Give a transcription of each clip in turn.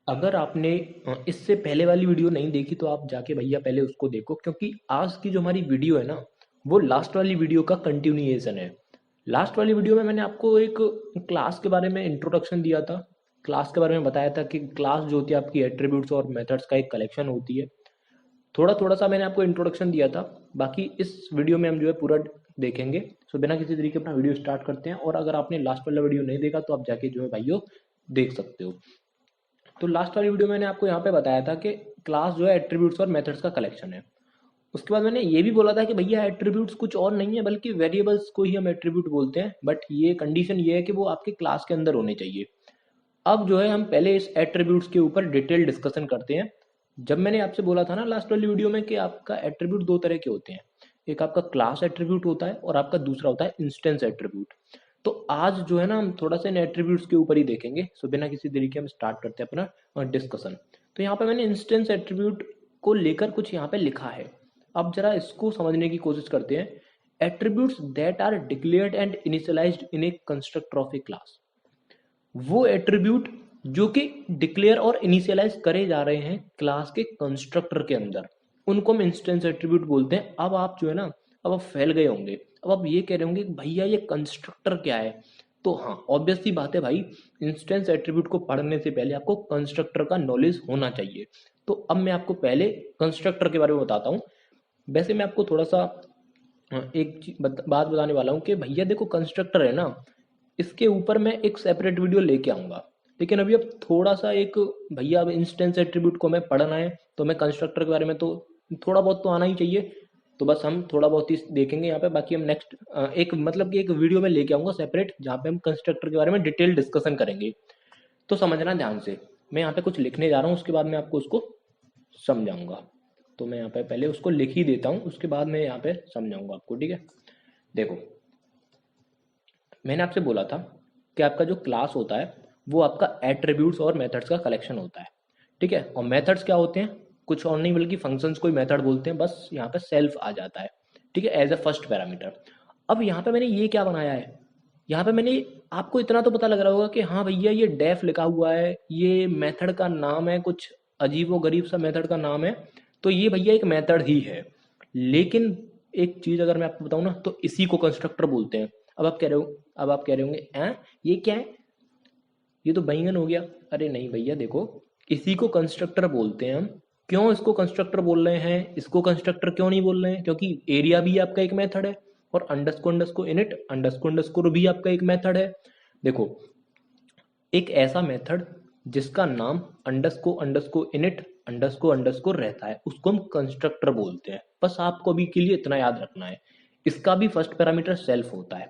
अगर आपने इससे पहले वाली वीडियो नहीं देखी तो आप जाके भैया पहले उसको देखो, क्योंकि आज की जो हमारी वीडियो है ना, वो लास्ट वाली वीडियो का कंटिन्यूएशन है। लास्ट वाली वीडियो में मैंने आपको एक क्लास के बारे में इंट्रोडक्शन दिया था। क्लास के बारे में बताया था कि क्लास जो होती है आपकी एट्रीब्यूट्स और मेथड्स का एक कलेक्शन होती है। थोड़ा थोड़ा सा मैंने आपको इंट्रोडक्शन दिया था। बाकी इस वीडियो में हम जो है पूरा देखेंगे। सो बिना किसी तरीके अपना वीडियो स्टार्ट करते हैं, और अगर आपने लास्ट वाला वीडियो नहीं देखा तो आप जाके जो है भाइयों देख सकते हो। तो लास्ट वाली वीडियो मैंने आपको यहाँ पे बताया था कि क्लास जो है एट्रीब्यूट्स और मेथड्स का कलेक्शन है। उसके बाद मैंने ये भी बोला था कि भैया एट्रीब्यूट्स कुछ और नहीं है बल्कि वेरिएबल्स को ही हम एट्रीब्यूट बोलते हैं, बट ये कंडीशन ये है कि वो आपके क्लास के अंदर होने चाहिए। अब जो है हम पहले इस एट्रीब्यूट्स के ऊपर डिटेल डिस्कशन करते हैं। जब मैंने आपसे बोला था ना लास्ट वाली वीडियो में कि आपका एट्रीब्यूट दो तरह के होते हैं, एक आपका क्लास एट्रीब्यूट होता है और आपका दूसरा होता है इंस्टेंस एट्रीब्यूट। तो आज जो है ना हम थोड़ा सा इन एट्रीब्यूट्स के ऊपर ही देखेंगे। सो बिना किसी तरीके हम स्टार्ट करते हैं अपना डिस्कशन। तो यहाँ पे मैंने इंस्टेंस एट्रीब्यूट को लेकर कुछ यहाँ पे लिखा है। अब जरा इसको समझने की कोशिश करते हैं। Attributes that are declared and initialized in a constructor of a class, वो एट्रीब्यूट जो कि डिक्लेयर और इनिशियलाइज करे जा रहे हैं क्लास के कंस्ट्रक्टर के अंदर, उनको हम इंस्टेंस एट्रीब्यूट बोलते हैं। अब आप जो है ना, अब आप फैल गए होंगे। अब आप ये कह रहे होंगे कि भैया ये कंस्ट्रक्टर क्या है। तो हाँ, ऑब्वियस सी बात है भाई, इंस्टेंस एट्रीब्यूट को पढ़ने से पहले आपको कंस्ट्रक्टर का नॉलेज होना चाहिए। तो अब मैं आपको पहले कंस्ट्रक्टर के बारे में बताता हूँ। वैसे मैं आपको थोड़ा सा बात बताने वाला हूँ कि भैया देखो, कंस्ट्रक्टर है ना, इसके ऊपर मैं एक सेपरेट वीडियो लेके आऊंगा। लेकिन अभी अब थोड़ा सा एक, भैया अब इंस्टेंस एट्रीब्यूट को मैं पढ़ना है तो मैं कंस्ट्रक्टर के बारे में तो थोड़ा बहुत तो आना ही चाहिए। तो बस हम थोड़ा बहुत ही देखेंगे यहाँ पे। बाकी हम नेक्स्ट एक मतलब कि एक वीडियो में लेके आऊंगा सेपरेट, जहाँ पे हम कंस्ट्रक्टर के बारे में डिटेल डिस्कशन करेंगे। तो समझना ध्यान से, मैं यहाँ पे कुछ लिखने जा रहा हूँ, उसके बाद मैं आपको उसको समझाऊंगा। तो मैं यहाँ पे पहले उसको लिख ही देता हूँ, उसके बाद मैं यहाँ पे समझाऊंगा आपको, ठीक है। देखो, मैंने आपसे बोला था कि आपका जो क्लास होता है वो आपका एट्रीब्यूट्स और मेथड्स का कलेक्शन होता है, ठीक है। और मेथड्स क्या होते हैं, कुछ और नहीं बल्कि फंक्शंस को ही मेथड बोलते हैं। बस यहाँ पे सेल्फ आ जाता है, ठीक है, एज अ फर्स्ट पैरामीटर। अब यहाँ पे मैंने ये क्या बनाया है, यहाँ पे मैंने, आपको इतना तो पता लग रहा होगा कि हाँ भैया ये डेफ लिखा हुआ है, ये मेथड का नाम है, कुछ अजीब व गरीब सा मेथड का नाम है। तो ये भैया एक मेथड ही है। लेकिन एक चीज अगर मैं आपको बताऊं ना, तो इसी को कंस्ट्रक्टर बोलते हैं। अब आप कह रहे होंगे, हैं ये क्या है, ये तो बैंगन हो गया। अरे नहीं भैया देखो, इसी को कंस्ट्रक्टर बोलते हैं हम। क्यों इसको कंस्ट्रक्टर बोल रहे हैं, इसको कंस्ट्रक्टर क्यों नहीं बोल रहे हैं, क्योंकि एरिया भी आपका एक मेथड है, और underscore underscore init underscore underscore भी आपका एक मेथड है। देखो, एक ऐसा मेथड जिसका नाम underscore underscore init underscore underscore रहता है, उसको हम कंस्ट्रक्टर बोलते हैं। बस आपको अभी के लिए इतना याद रखना है। इसका भी फर्स्ट पैरामीटर सेल्फ होता है,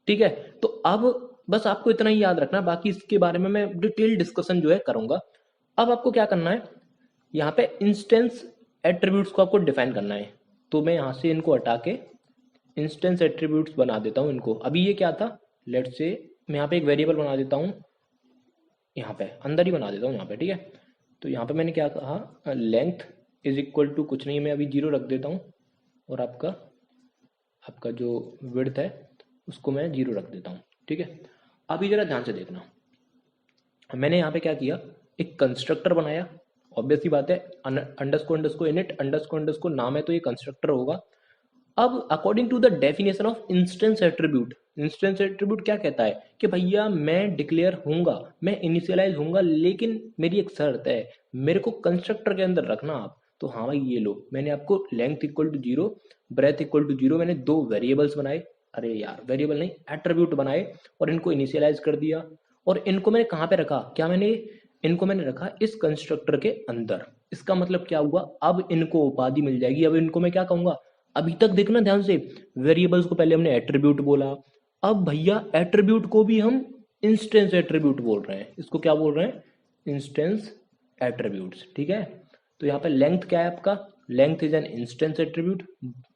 ठीक है। तो अब बस आपको इतना ही याद रखना, बाकी इसके बारे में मैं डिटेल डिस्कशन जो है करूंगा। अब आपको क्या करना है, यहाँ पे इंस्टेंस एट्रीब्यूट्स को आपको डिफाइन करना है। तो मैं यहाँ से इनको हटा के इंस्टेंस एट्रीब्यूट्स बना देता हूँ इनको। अभी ये क्या था, लेट से मैं यहाँ पे एक वेरिएबल बना देता हूँ, यहाँ पे अंदर ही बना देता हूँ यहाँ पे, ठीक है। तो यहाँ पे मैंने क्या कहा, लेंथ इज इक्वल टू कुछ नहीं, मैं अभी जीरो रख देता हूँ। और आपका आपका जो विड्थ है उसको मैं जीरो रख देता हूँ, ठीक है। अभी जरा ध्यान से देखना, मैंने यहाँ पे क्या किया, एक कंस्ट्रक्टर बनाया। ऑब्वियस सी बात है, underscore underscore init underscore underscore नाम है तो ये कंस्ट्रक्टर होगा। अब according to the definition of instance attribute, instance attribute क्या कहता है कि भैया मैं डिक्लेयर होऊंगा, मैं इनिशियलाइज होऊंगा, लेकिन मेरी एक शर्त है, मेरे को कंस्ट्रक्टर के अंदर रखना आप। तो हाँ भाई, ये लो, मैंने आपको length equal to zero, breadth equal to zero, मैंने दो वेरिएबल्स बनाए। अरे यार, वेरिएबल नहीं, एट्रीब्यूट बनाए, और इनको इनिशियलाइज कर दिया। और इनको मैंने कहाँ पे रखा, क्या मैंने, इनको मैंने रखा इस कंस्ट्रक्टर के अंदर। इसका मतलब क्या हुआ, अब इनको उपाधि मिल जाएगी। अब इनको मैं क्या कहूंगा, अभी तक देखना ध्यान से, वेरिएबल्स को पहले हमने एट्रीब्यूट बोला, अब भैया एट्रीब्यूट को भी हम इंस्टेंस एट्रीब्यूट बोल रहे हैं। इसको क्या बोल रहे हैं, इंस्टेंस एट्रीब्यूट्स, ठीक है। तो यहाँ पे लेंथ क्या है आपका, length is an instance attribute,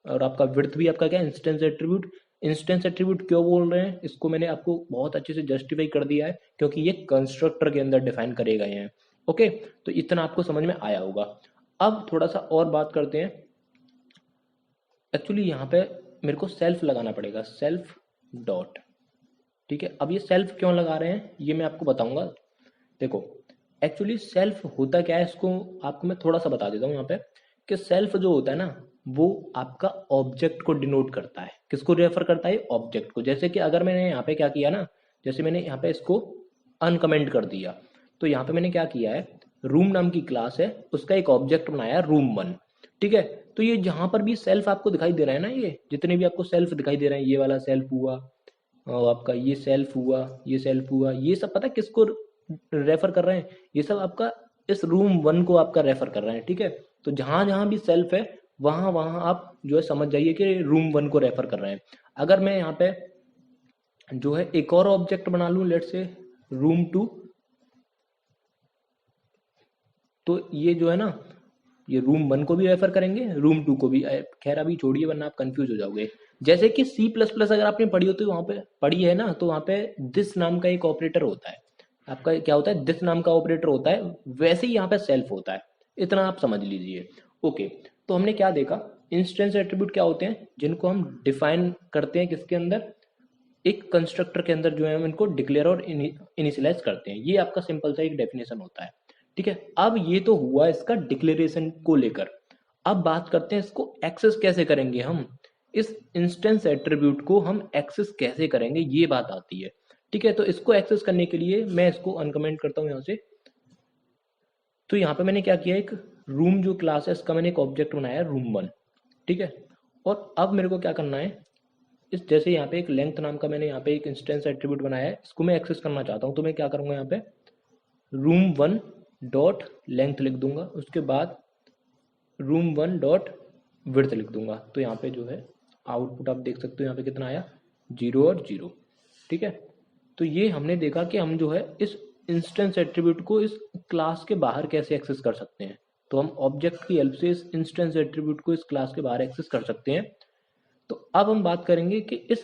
और आपका विड्थ भी आपका क्या है, इंस्टेंस एट्रीब्यूट। इंस्टेंस एट्रीब्यूट क्यों बोल रहे हैं, इसको मैंने आपको बहुत अच्छे से जस्टिफाई कर दिया है, क्योंकि ये कंस्ट्रक्टर के अंदर डिफाइन करे गए हैं। ओके, तो इतना आपको समझ में आया होगा। अब थोड़ा सा और बात करते हैं। एक्चुअली यहाँ पे मेरे को सेल्फ लगाना पड़ेगा, सेल्फ डॉट, ठीक है। अब ये सेल्फ क्यों लगा रहे हैं ये मैं आपको बताऊंगा। देखो, एक्चुअली सेल्फ होता क्या है, इसको आपको मैं थोड़ा सा बता देता हूँ यहाँ पे, कि सेल्फ जो होता है ना, वो आपका ऑब्जेक्ट को डिनोट करता है। किसको रेफर करता है? ऑब्जेक्ट को। जैसे कि अगर मैंने यहाँ पे क्या किया ना, जैसे मैंने यहाँ पे इसको अनकमेंट कर दिया, तो यहाँ पे मैंने क्या किया है, रूम नाम की क्लास है, उसका एक ऑब्जेक्ट बनाया रूम 1। ठीक है, तो ये जहां पर भी सेल्फ आपको दिखाई दे रहा है ना, ये जितने भी आपको सेल्फ दिखाई दे रहे हैं, ये वाला सेल्फ हुआ और आपका ये सेल्फ हुआ, ये सेल्फ हुआ, ये सब पता है किसको रेफर कर रहे हैं? ये सब आपका इस रूम 1 को आपका रेफर कर रहे हैं। ठीक है, तो जहां जहां भी सेल्फ है, वहां वहां आप जो है समझ जाइए कि रूम 1 को रेफर कर रहे हैं। अगर मैं यहाँ पे जो है एक और ऑब्जेक्ट बना लूं, लेट से रूम 2, तो ये जो है ना, ये रूम 1 को भी रेफर करेंगे, रूम 2 को भी। खैर अभी छोड़िए, वरना आप कंफ्यूज हो जाओगे। जैसे कि C++ अगर आपने पढ़ी होती, वहां पे पढ़ी है ना, तो वहां पे दिस नाम का एक ऑपरेटर होता है। आपका क्या होता है? दिस नाम का ऑपरेटर होता है। वैसे ही यहाँ पे सेल्फ होता है, इतना आप समझ लीजिए। ओके, तो हमने क्या देखा, इंस्टेंस एट्रीब्यूट क्या होते हैं, जिनको हम डिफाइन करते हैं किसके अंदर, एक कंस्ट्रक्टर के अंदर जो है हम इनको डिक्लेयर और इनिशियलाइज करते हैं। ये आपका सिंपल सा एक डेफिनेशन होता है। ठीक है, अब ये तो हुआ इसका डिक्लेरेशन को लेकर। अब बात करते हैं इसको एक्सेस कैसे करेंगे हम, इस इंस्टेंस एट्रीब्यूट को हम एक्सेस कैसे करेंगे, ये बात आती है। ठीक है, तो इसको एक्सेस करने के लिए मैं इसको अनकमेंट करता हूँ यहाँ से। तो यहाँ पे मैंने क्या किया, एक रूम जो क्लास है इसका मैंने एक ऑब्जेक्ट बनाया रूम 1। ठीक है, और अब मेरे को क्या करना है, इस जैसे यहाँ पे एक लेंथ नाम का मैंने यहाँ पे एक इंस्टेंस एट्रीब्यूट बनाया है, इसको मैं एक्सेस करना चाहता हूँ, तो मैं क्या करूँगा, यहाँ पे रूम 1 डॉट लेंथ लिख दूंगा, उसके बाद रूम 1 डॉट विड्थ लिख दूंगा। तो यहाँ पे जो है आउटपुट आप देख सकते हो, यहाँ पे कितना आया, 0 और 0। ठीक है, तो ये हमने देखा कि हम जो है इस इंस्टेंस एट्रीब्यूट को इस क्लास के बाहर कैसे एक्सेस कर सकते हैं। तो हम ऑब्जेक्ट की हेल्प से इस इंस्टेंस एट्रीब्यूट को इस क्लास के बाहर एक्सेस कर सकते हैं। तो अब हम बात करेंगे कि इस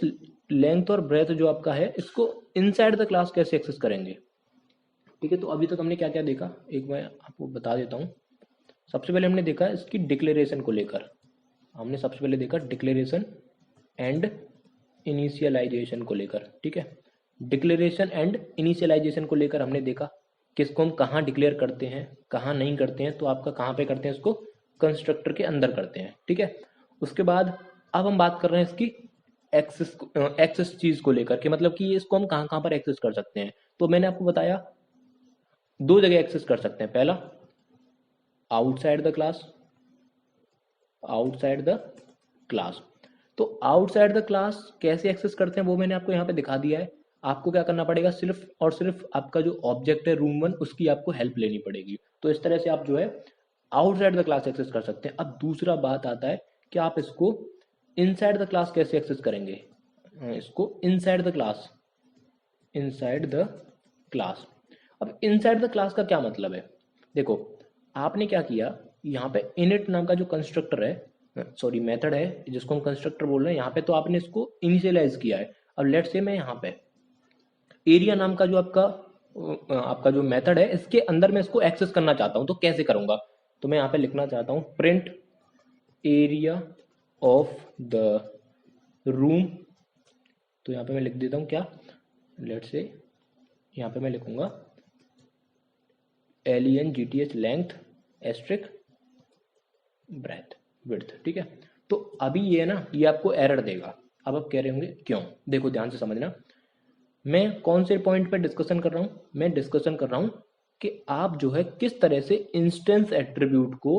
लेंथ और ब्रेथ जो आपका है, इसको इनसाइड द क्लास कैसे एक्सेस करेंगे। ठीक है, तो अभी तक हमने क्या क्या देखा, एक मैं आपको बता देता हूँ। सबसे पहले हमने देखा इसकी डिक्लेरेशन को लेकर, हमने सबसे पहले देखा डिक्लेरेशन एंड इनिशियलाइजेशन को लेकर। ठीक है, डिक्लेरेशन एंड इनिशियलाइजेशन को लेकर हमने देखा किसको हम कहाँ डिक्लेयर करते हैं, कहाँ नहीं करते हैं। तो आपका कहाँ पे करते हैं, इसको कंस्ट्रक्टर के अंदर करते हैं। ठीक है, उसके बाद अब हम बात कर रहे हैं इसकी एक्सेस चीज को लेकर के, मतलब कि इसको हम कहाँ कहाँ पर एक्सेस कर सकते हैं। तो मैंने आपको बताया दो जगह एक्सेस कर सकते हैं। पहला, outside the class, outside the class. तो आउटसाइड द क्लास कैसे एक्सेस करते हैं वो मैंने आपको यहाँ पे दिखा दिया है। आपको क्या करना पड़ेगा, सिर्फ और सिर्फ आपका जो ऑब्जेक्ट है रूम 1, उसकी आपको हेल्प लेनी पड़ेगी। तो इस तरह से आप जो है आउटसाइड द क्लास एक्सेस कर सकते हैं। अब दूसरा बात आता है कि आप इसको इनसाइड द क्लास कैसे एक्सेस करेंगे। इसको inside the class, inside the class. अब इनसाइड द क्लास का क्या मतलब है, देखो आपने क्या किया, यहाँ पे इनिट नाम का जो कंस्ट्रक्टर है, सॉरी मेथड है, जिसको हम कंस्ट्रक्टर बोल रहे हैं, यहाँ पे तो आपने इसको इनिशियलाइज किया है। अब लेट्स से मैं यहाँ पे एरिया नाम का जो आपका जो मेथड है, इसके अंदर मैं इसको एक्सेस करना चाहता हूँ, तो कैसे करूंगा। तो मैं यहाँ पे लिखना चाहता हूँ print area of the room. तो यहाँ पे मैं लिख देता हूँ क्या, लेट्स से यहाँ पे मैं लिखूंगा LENGTH length asterisk breadth width. ठीक है, तो अभी ये है ना, ये आपको एरर देगा। अब आप कह रहे होंगे क्यों, देखो ध्यान से समझना, मैं कौन से पॉइंट पे डिस्कशन कर रहा हूँ, मैं डिस्कशन कर रहा हूँ कि आप जो है किस तरह से इंस्टेंस एट्रीब्यूट को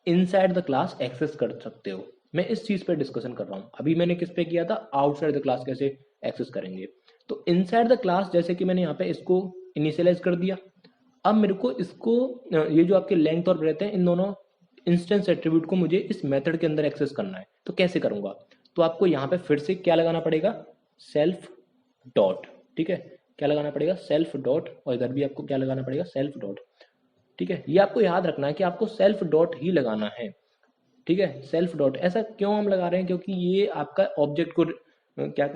इनसाइड द क्लास एक्सेस कर सकते हो। मैं इस चीज पे डिस्कशन कर रहा हूँ। अभी मैंने किस पे किया था, आउटसाइड द क्लास कैसे एक्सेस करेंगे। तो इनसाइड द क्लास जैसे कि मैंने यहाँ पे इसको इनिशियलाइज कर दिया। अब मेरे को इसको ये जो आपके लेंथ और ब्रेथ है, इन दोनों इंस्टेंस एट्रीब्यूट को मुझे इस मेथड के अंदर एक्सेस करना है। तो कैसे करूंगा, तो आपको यहाँ पे फिर से क्या लगाना पड़ेगा, सेल्फ डॉट। ठीक है, क्या लगाना पड़ेगा, सेल्फ डॉट, और इधर भी आपको क्या लगाना पड़ेगा, सेल्फ डॉट। ठीक है, ये आपको याद रखना है कि आपको सेल्फ डॉट ही लगाना है। ठीक है, सेल्फ डॉट। ऐसा क्यों हम लगा रहे हैं, क्योंकि ये आपका ऑब्जेक्ट को क्या,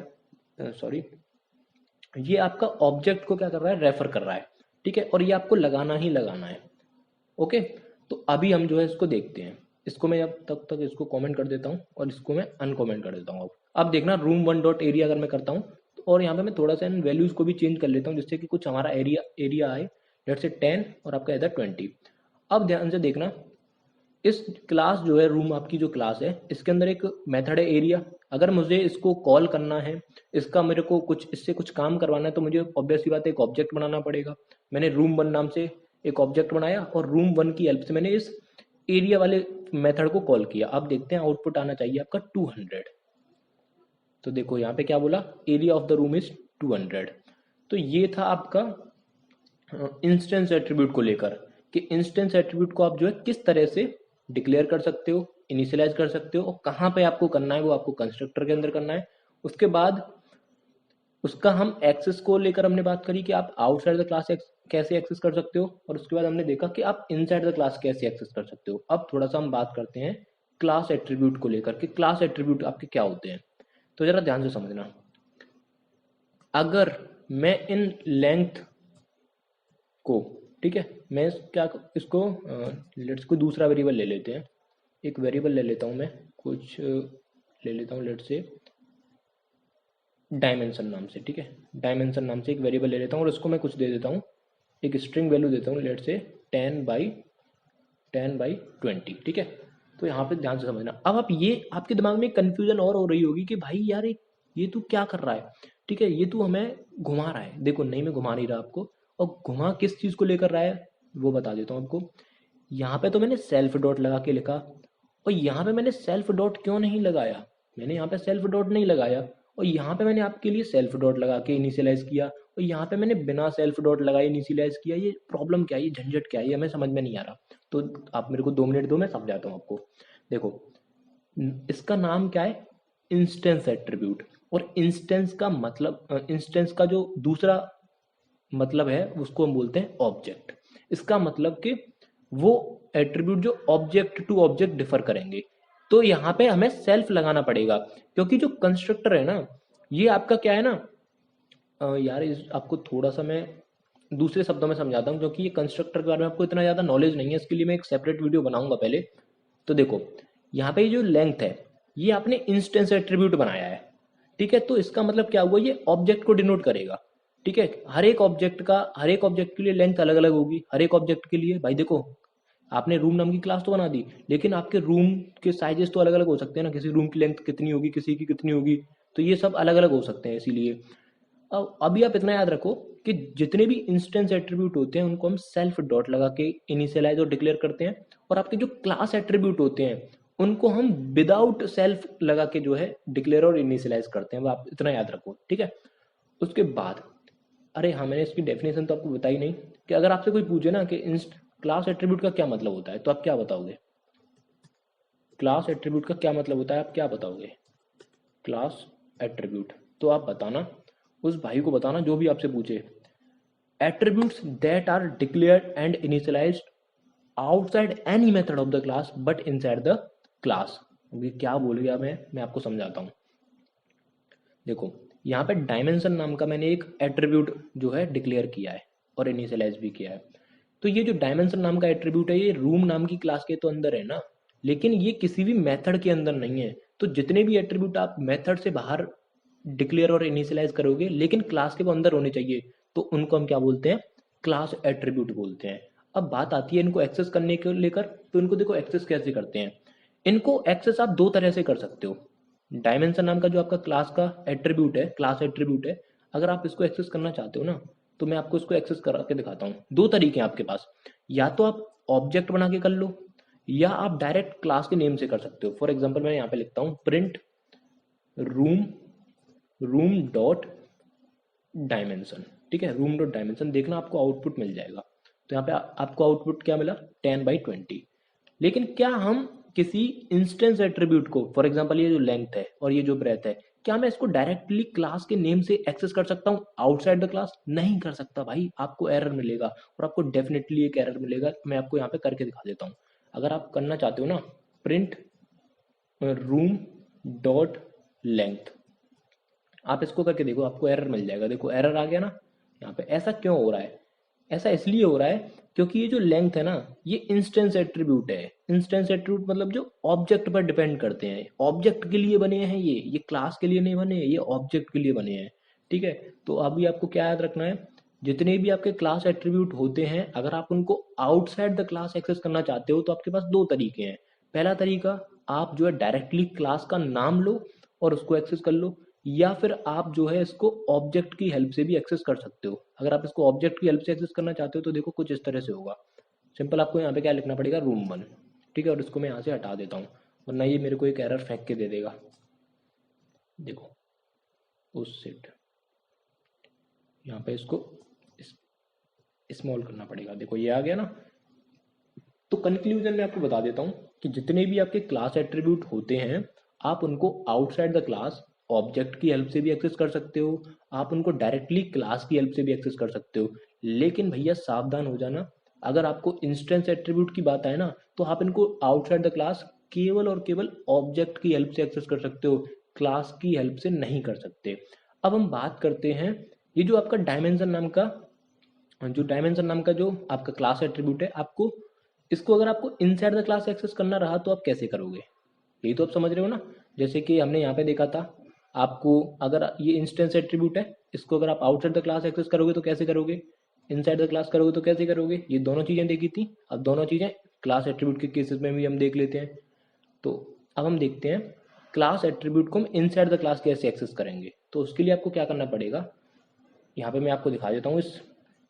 सॉरी, ये आपका ऑब्जेक्ट को क्या कर रहा है, रेफर कर रहा है। ठीक है, और ये आपको लगाना ही लगाना है। ओके, तो अभी हम जो है इसको देखते हैं। इसको मैं अब तब तक इसको कमेंट कर देता हूँ और इसको मैं अनकमेंट कर देता हूँ। अब देखना रूम 1 डॉट एरिया अगर मैं करता हूँ, और यहाँ पे मैं थोड़ा सा इन वैल्यूज को भी चेंज कर लेता हूँ, जिससे कि कुछ हमारा एरिया आए, लेट्स से 10 और आपका इधर 20। अब ध्यान से देखना, इस क्लास जो है रूम, आपकी जो क्लास है इसके अंदर एक मेथड है एरिया। अगर मुझे इसको कॉल करना है, इसका मेरे को कुछ इससे कुछ काम करवाना है, तो मुझे ऑब्वियस सी बात है एक ऑब्जेक्ट बनाना पड़ेगा। मैंने रूम 1 नाम से एक ऑब्जेक्ट बनाया और रूम 1 की हेल्प से मैंने इस एरिया वाले मेथड को कॉल किया। अब देखते हैं आउटपुट आना चाहिए आपका 200। तो देखो यहाँ पे क्या बोला, area of the room is 200। तो ये था आपका इंस्टेंस एट्रीब्यूट को लेकर, कि इंस्टेंस एट्रीब्यूट को आप जो है किस तरह से डिक्लेयर कर सकते हो, इनिशियलाइज कर सकते हो, और कहाँ पे आपको करना है वो आपको कंस्ट्रक्टर के अंदर करना है। उसके बाद उसका हम एक्सेस को लेकर हमने बात करी कि आप आउटसाइड द क्लास कैसे एक्सेस कर सकते हो, और उसके बाद हमने देखा कि आप इनसाइड द क्लास कैसे एक्सेस कर सकते हो। अब थोड़ा सा हम बात करते हैं क्लास एट्रीब्यूट को लेकर कि क्लास एट्रीब्यूट आपके क्या होते हैं। तो जरा ध्यान से समझना, अगर मैं इन लेंथ को, ठीक है, मैं क्या इसको लेट्स को दूसरा वेरिएबल ले लेते हैं, एक वेरिएबल ले लेता हूँ मैं, कुछ ले लेता हूँ लेट्स से डायमेंशन नाम से, ठीक है, डायमेंशन नाम से एक वेरिएबल ले लेता हूँ और उसको मैं कुछ दे देता हूँ, एक स्ट्रिंग वैल्यू देता हूँ लेट्स से 10/20, ठीक है। तो यहाँ पे ध्यान से समझना, अब आप ये आपके दिमाग में कंफ्यूजन और हो रही होगी कि भाई यार ये तू क्या कर रहा है, ठीक है, ये तू हमें घुमा रहा है। देखो नहीं, मैं घुमा नहीं रहा आपको, और घुमा किस चीज़ को लेकर रहा है वो बता देता हूँ आपको। यहाँ पे तो मैंने सेल्फ डॉट लगा के लिखा, और यहाँ पे मैंने सेल्फ डॉट क्यों नहीं लगाया, मैंने यहाँ पे सेल्फ डॉट नहीं लगाया, और यहाँ पे मैंने आपके लिए सेल्फ डॉट लगा के इनिशियलाइज किया, और यहाँ पे मैंने बिना सेल्फ डॉट लगाए इनिशियलाइज किया। ये प्रॉब्लम क्या है, ये झंझट क्या है, ये हमें समझ में नहीं आ रहा। तो आप मेरे को 2 मिनट दो, मैं समझाता हूँ आपको। देखो, इसका नाम क्या है, इंस्टेंस एट्रीब्यूट। और इंस्टेंस का मतलब, इंस्टेंस का जो दूसरा मतलब है उसको हम बोलते हैं ऑब्जेक्ट। इसका मतलब कि वो एट्रीब्यूट जो ऑब्जेक्ट टू ऑब्जेक्ट डिफर करेंगे। तो यहाँ पे हमें सेल्फ लगाना पड़ेगा, क्योंकि जो कंस्ट्रक्टर है ना, ये आपका क्या है ना, यार इस आपको थोड़ा सा मैं दूसरे शब्दों में समझाता हूँ, क्योंकि ये कंस्ट्रक्टर के बारे में आपको इतना ज़्यादा नॉलेज नहीं है, इसके लिए मैं एक सेपरेट वीडियो बनाऊंगा पहले। तो देखो, यहाँ पे ये जो लेंथ है, ये आपने इंस्टेंस एट्रीब्यूट बनाया है, ठीक है। तो इसका मतलब क्या हुआ, ये ऑब्जेक्ट को डिनोट करेगा, ठीक है। हर एक ऑब्जेक्ट के लिए लेंथ अलग अलग होगी। हर एक ऑब्जेक्ट के लिए भाई देखो, आपने रूम नाम की क्लास तो बना दी, लेकिन आपके रूम के साइजेस तो अलग अलग हो सकते हैं ना, किसी रूम की लेंथ कितनी होगी, किसी की कितनी होगी, तो ये सब अलग अलग हो सकते हैं। इसीलिए अब अभी आप इतना याद रखो कि जितने भी इंस्टेंस एट्रीब्यूट होते हैं उनको हम सेल्फ डॉट लगा के इनिशियलाइज और डिक्लेयर करते हैं, और आपके जो क्लास एट्रीब्यूट होते हैं उनको हम विदाउट सेल्फ लगा के जो है डिक्लेयर और इनिशियलाइज करते हैं। वो आप इतना याद रखो, ठीक है। उसके बाद, अरे हाँ, मैंने इसकी डेफिनेशन तो आपको बताई नहीं, कि अगर आपसे कोई पूछे ना कि क्लास एट्रीब्यूट का क्या मतलब होता है, तो आप क्या बताओगे, क्लास एट्रीब्यूट का क्या मतलब होता है, आप क्या बताओगे, क्लास एट्रीब्यूट। तो आप बताना, उस भाई को बताना जो भी आपसे पूछे, attributes that are declared and initialized outside any method of the class but inside the class। ये क्या बोल गया मैं आपको समझाता हूँ। देखो, यहाँ पे डायमेंशन नाम का मैंने एक एट्रीब्यूट जो है डिक्लेयर किया है और इनिशियलाइज भी किया है। तो ये जो डायमेंशन नाम का एट्रीब्यूट है, ये रूम नाम की क्लास के तो अंदर है ना, लेकिन ये किसी भी मेथड के अंदर नहीं है। तो जितने भी एट्रीब्यूट आप मेथड से बाहर डिक्लेयर और इनिशियलाइज करोगे लेकिन क्लास के वो अंदर होने चाहिए, तो उनको हम क्या बोलते हैं, क्लास एट्रीब्यूट बोलते हैं। अब बात आती है इनको एक्सेस करने को लेकर, तो इनको देखो एक्सेस कैसे करते हैं। इनको एक्सेस आप दो तरह से कर सकते हो। डायमेंशन नाम का जो आपका क्लास का एट्रीब्यूट है, क्लास एट्रीब्यूट है, अगर आप इसको एक्सेस करना चाहते हो ना, तो मैं आपको इसको एक्सेस करा के दिखाता हूँ। दो तरीके हैं आपके पास, या तो आप ऑब्जेक्ट बना के कर लो, या आप डायरेक्ट क्लास के नेम से कर सकते हो। फॉर एग्जाम्पल मैं यहाँ पे लिखता हूँ प्रिंट रूम डॉट डायमेंशन, ठीक है, रूम डॉट डायमेंशन। देखना आपको आउटपुट मिल जाएगा। तो यहाँ पे आपको आउटपुट क्या मिला, 10/20। लेकिन क्या हम किसी इंस्टेंस एट्रीब्यूट को, फॉर एग्जांपल ये जो लेंथ है और ये जो ब्रेथ है, क्या मैं इसको डायरेक्टली क्लास के नेम से एक्सेस कर सकता हूँ आउटसाइड द क्लास? नहीं कर सकता भाई, आपको एरर मिलेगा, और आपको डेफिनेटली एक एरर मिलेगा। मैं आपको यहाँ पे करके दिखा देता हूँ। अगर आप करना चाहते हो ना, प्रिंट रूम डॉट लेंथ, आप इसको करके देखो, आपको एरर मिल जाएगा। देखो एरर आ गया ना यहाँ पे। ऐसा क्यों हो रहा है? ऐसा इसलिए हो रहा है क्योंकि ये जो लेंथ है ना, ये इंस्टेंस एट्रीब्यूट है। इंस्टेंस एट्रीब्यूट मतलब जो ऑब्जेक्ट पर डिपेंड करते हैं, ऑब्जेक्ट के लिए बने हैं ये क्लास के लिए नहीं बने, ये ऑब्जेक्ट के लिए बने हैं, ठीक है। तो अभी आपको क्या याद रखना है, जितने भी आपके क्लास एट्रीब्यूट होते हैं, अगर आप उनको आउटसाइड द क्लास एक्सेस करना चाहते हो तो आपके पास दो तरीके हैं। पहला तरीका, आप जो है डायरेक्टली क्लास का नाम लो और उसको एक्सेस कर लो, या फिर आप जो है इसको ऑब्जेक्ट की हेल्प से भी एक्सेस कर सकते हो। अगर आप इसको ऑब्जेक्ट की हेल्प से एक्सेस करना चाहते हो तो देखो कुछ इस तरह से होगा। सिंपल आपको यहाँ पे क्या लिखना पड़ेगा, रूम 1, ठीक है, और इसको मैं यहाँ से हटा देता हूँ वरना ये मेरे को एक एरर फेंक के दे देगा। देखो उस सेट यहाँ पे इसको स्मॉल करना पड़ेगा, देखो ये आ गया ना। तो कंक्लूजन में आपको बता देता हूँ कि जितने भी आपके क्लास एट्रीब्यूट होते हैं, आप उनको आउटसाइड द क्लास ऑब्जेक्ट की हेल्प से भी एक्सेस कर सकते हो, आप उनको डायरेक्टली क्लास की हेल्प से भी एक्सेस कर सकते हो। लेकिन भैया सावधान हो जाना, अगर आपको इंस्टेंस एट्रीब्यूट की बात आए ना तो आप इनको आउटसाइड द क्लास केवल और केवल ऑब्जेक्ट की हेल्प से एक्सेस कर सकते हो, क्लास की हेल्प से नहीं कर सकते। अब हम बात करते हैं, ये जो आपका डायमेंशन नाम का जो आपका क्लास एट्रीब्यूट है, आपको इसको अगर आपको इनसाइड द क्लास एक्सेस करना रहा तो आप कैसे करोगे, यही तो आप समझ रहे हो ना। जैसे कि हमने यहाँ पे देखा था, आपको अगर ये इंस्टेंस एट्रीब्यूट है, इसको अगर आप आउटसाइड द क्लास एक्सेस करोगे तो कैसे करोगे, इनसाइड द क्लास करोगे तो कैसे करोगे, ये दोनों चीज़ें देखी थी। अब दोनों चीज़ें क्लास एट्रीब्यूट के केसेस में भी हम देख लेते हैं। तो अब हम देखते हैं क्लास एट्रीब्यूट को हम इनसाइड द क्लास कैसे एक्सेस करेंगे। तो उसके लिए आपको क्या करना पड़ेगा, यहाँ पे मैं आपको दिखा देता हूँ,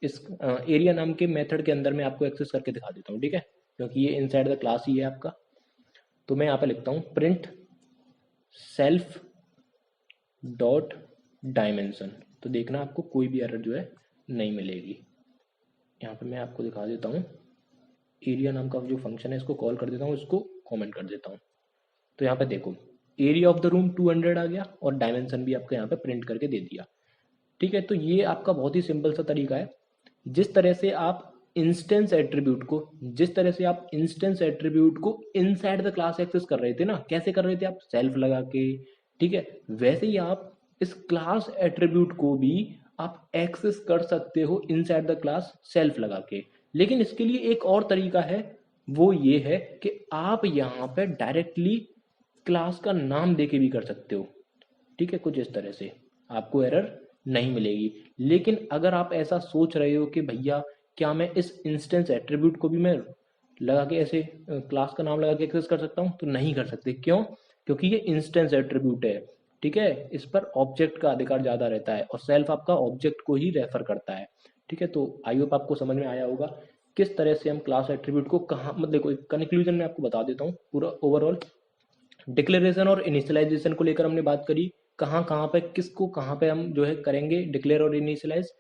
इस एरिया नाम के मेथड के अंदर मैं आपको एक्सेस करके दिखा देता हूँ, ठीक है, क्योंकि ये इनसाइड द क्लास ही है आपका। तो मैं यहाँ पे लिखता हूँ प्रिंट सेल्फ डॉट डायमेंशन, तो देखना आपको कोई भी एरर जो है नहीं मिलेगी। यहाँ पे मैं आपको दिखा देता हूँ, एरिया नाम का जो फंक्शन है इसको कॉल कर देता हूँ, इसको कमेंट कर देता हूँ। तो यहाँ पे देखो एरिया ऑफ द रूम 200 आ गया और डायमेंशन भी आपको यहाँ पे प्रिंट करके दे दिया, ठीक है। तो ये आपका बहुत ही सिंपल सा तरीका है, जिस तरह से आप इंस्टेंस एट्रीब्यूट को इनसाइड द क्लास एक्सेस कर रहे थे ना, कैसे कर रहे थे आप, सेल्फ लगा के, ठीक है, वैसे ही आप इस क्लास एट्रीब्यूट को भी आप एक्सेस कर सकते हो इनसाइड द क्लास सेल्फ लगा के। लेकिन इसके लिए एक और तरीका है, वो ये है कि आप यहाँ पे डायरेक्टली क्लास का नाम देके भी कर सकते हो, ठीक है, कुछ इस तरह से आपको एरर नहीं मिलेगी। लेकिन अगर आप ऐसा सोच रहे हो कि भैया क्या मैं इस इंस्टेंस एट्रीब्यूट को भी मैं लगा के ऐसे क्लास का नाम लगा के एक्सेस कर सकता हूँ, तो नहीं कर सकते। क्यों, क्योंकि ये इंस्टेंस एट्रीब्यूट है, ठीक है, इस पर ऑब्जेक्ट का अधिकार ज़्यादा रहता है और सेल्फ आपका ऑब्जेक्ट को ही रेफर करता है, ठीक है। तो आई होप आपको समझ में आया होगा किस तरह से हम क्लास एट्रीब्यूट को कहाँ, मतलब देखो कंक्लूजन में आपको बता देता हूँ पूरा ओवरऑल। डिक्लेरेशन और इनिशियलाइजेशन को लेकर हमने बात करी, कहाँ कहाँ पे किसको कहाँ पे हम जो है करेंगे डिक्लेयर और इनिशियलाइज।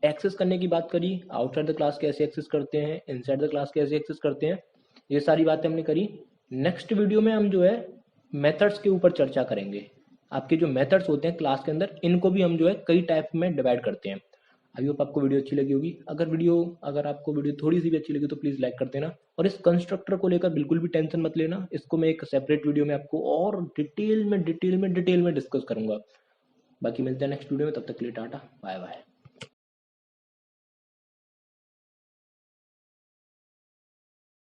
एक्सेस करने की बात करी, आउटसाइड द क्लास कैसे एक्सेस करते हैं, इनसाइड द क्लास कैसे एक्सेस करते हैं, ये सारी बातें हमने करी। नेक्स्ट वीडियो में हम जो है मेथड्स के ऊपर चर्चा करेंगे। आपके जो मेथड्स होते हैं क्लास के अंदर, इनको भी हम जो है कई टाइप में डिवाइड करते हैं। आई होप आपको वीडियो अच्छी लगी होगी। अगर आपको वीडियो थोड़ी सी भी अच्छी लगी तो प्लीज़ लाइक कर देना, और इस कंस्ट्रक्टर को लेकर बिल्कुल भी टेंशन मत लेना, इसको मैं एक सेपरेट वीडियो में आपको और डिटेल में डिस्कस करूंगा। बाकी मिलते हैं नेक्स्ट वीडियो में, तब तक के लिए टाटा बाय बाय।